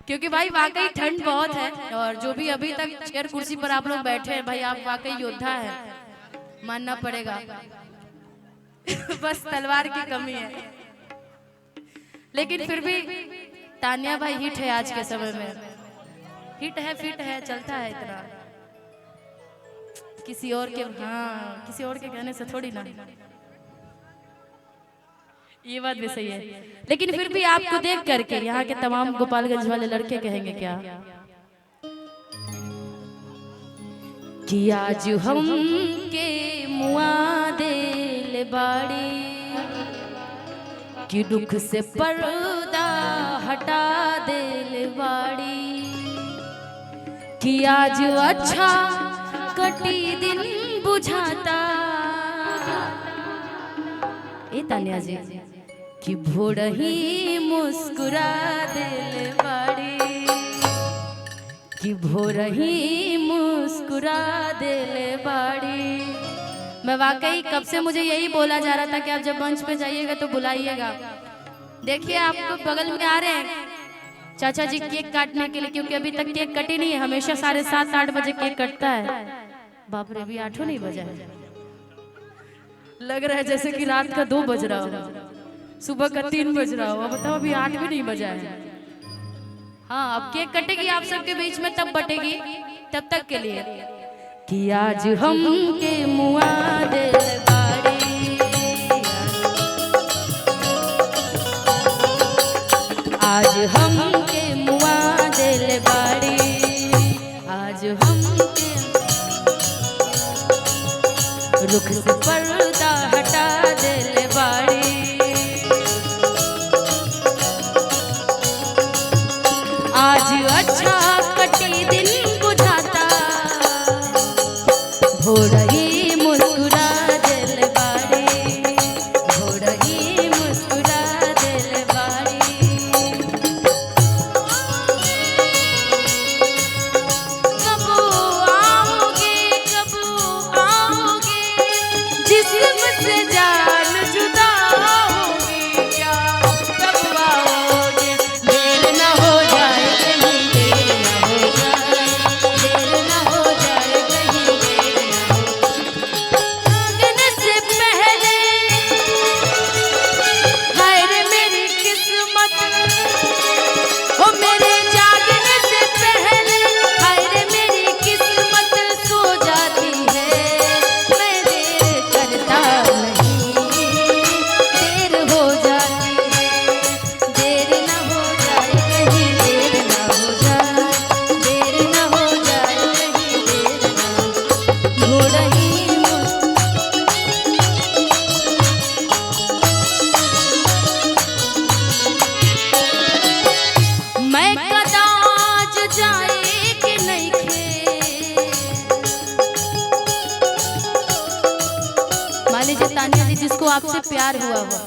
क्योंकि भाई वाकई ठंड बहुत है और जो भी अभी तक चेयर कुर्सी पर आप लोग बैठे हैं भाई आप वाकई योद्धा है, मानना पड़ेगा। बस तलवार की कमी है, लेकिन फिर भी तान्या भाई हिट है आज के समय में, हिट है, फिट है, चलता है इतना। किसी और के किसी और के कहने से थोड़ी ना, ये बात भी सही है। लेकिन फिर भी आपको देख करके यहाँ के तमाम गोपालगंज वाले लड़के कहेंगे क्या कि आज हम के मुआ दिल बाड़ी कि दुख से पर्दा हटा दिल बाड़ी कि आज अच्छा कटी दिन बुझाता ए तान्या जी कि भोर ही मुस्कुरा दिल बाड़ी कि भोर ही मुस्कुरा दिल बाड़ी। मैं वाकई कब से मुझे यही बोला जा रहा था कि आप जब मंच पे जाइएगा तो बुलाइएगा। देखिए आपको बगल में आ रहे हैं चाचा जी केक काटने के लिए, क्योंकि अभी तक केक कटी नहीं है। हमेशा 7:30-8 बजे केक कटता है। बाप रे, अभी 8 नहीं बजा है, लग रहा है जैसे कि रात का 2 बज रहा हो, सुबह का 3 बज रहा हो। बताओ अभी 8 भी नहीं बजा है। हाँ, अब केक कटेगी आप सबके बीच में, तब बटेगी, तब तक के लिए कि आज हम के मुआ दिल बाड़ी आज हम के मुआ दिल बाड़ी आज हम के रुख से पर्दा हटा दिल बाड़ी आज अच्छा कटी दिन बुझाता भोर ही मुस्कुरा दिल बाड़ी भोर ही मुस्कुरा दिल बाड़ी। कब आओगे जिस्म से जान जुदा होगी क्या, कब आओगे, देर न हो जाए कहीं, देर न हो जाए, देर न हो जाए कहीं, देर न हो जागने से पहले। हाय रे मेरी किस्मत, ओ मेरे जागने से पहले, हाय रे मेरी किस्मत सो जाती है। मैं देर करता नहीं, देर हो जाती है, देर न हो जाए कहीं, देर न हो जाए, देर न हो जाए कहीं, देर न हो रही मैं कदाच जाए कि नहीं खे। मान लीजिए तान्या जी, जिसको आपसे प्यार हुआ हो,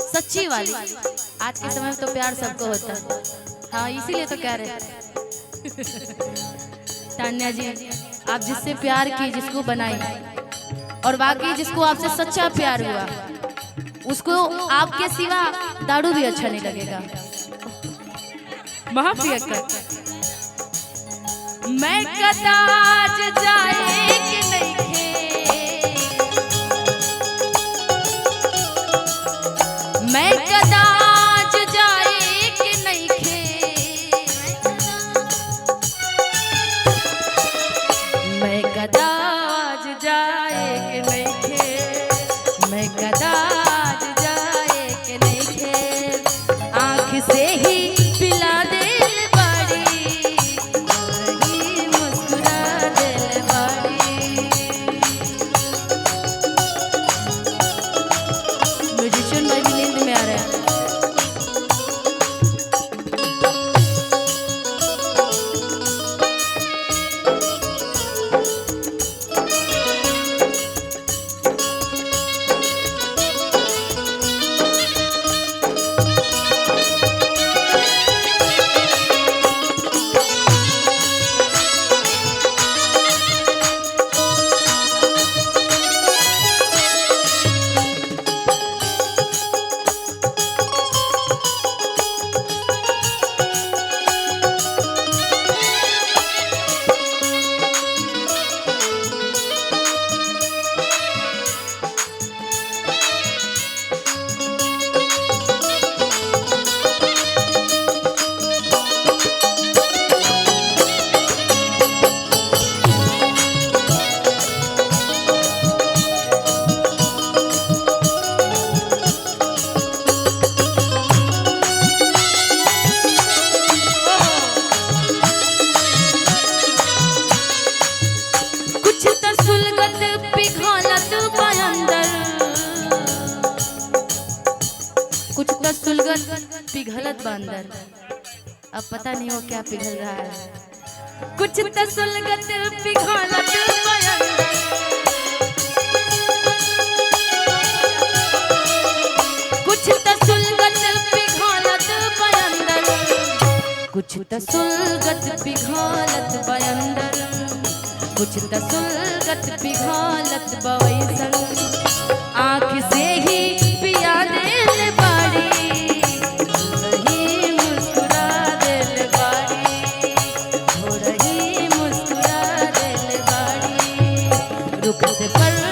सच्ची वाली, आज के समय में तो प्यार सबको होता है, हाँ इसीलिए तो कह रहे हैं। तान्या जी, आप जिससे प्यार की, जिसको बनाई, और वाकई जिसको आपसे सच्चा प्यार हुआ, उसको आपके सिवा दारू भी अच्छा नहीं लगेगा। महापियक्कर मैं कदाच जाए कि नहीं खे, मैं कदाच जाए कि नहीं खे, मैं कदाच जाए कि नहीं खे, मैं कदाच जाए कि नहीं खे। आँख से ही पिला दिल बाड़ी, वही मुस्कुरा दिल बाड़ी। पिघलत बंदर, अब पता नहीं वो क्या पिघल रहा है। कुछ तो सुलगत पिघलत बंदर, कुछ तो सुलगत पिघलत बंदर, कुछ तो सुलगत पिघलत बंदर, कुछ तो सुलगत पिघलत बवैसन। आँख से ही पिया दिल बाड़ी, ही मुस्कुरा दिल बाड़ी, हो रही मुस्कुरा दिल बाड़ी। रुख से पर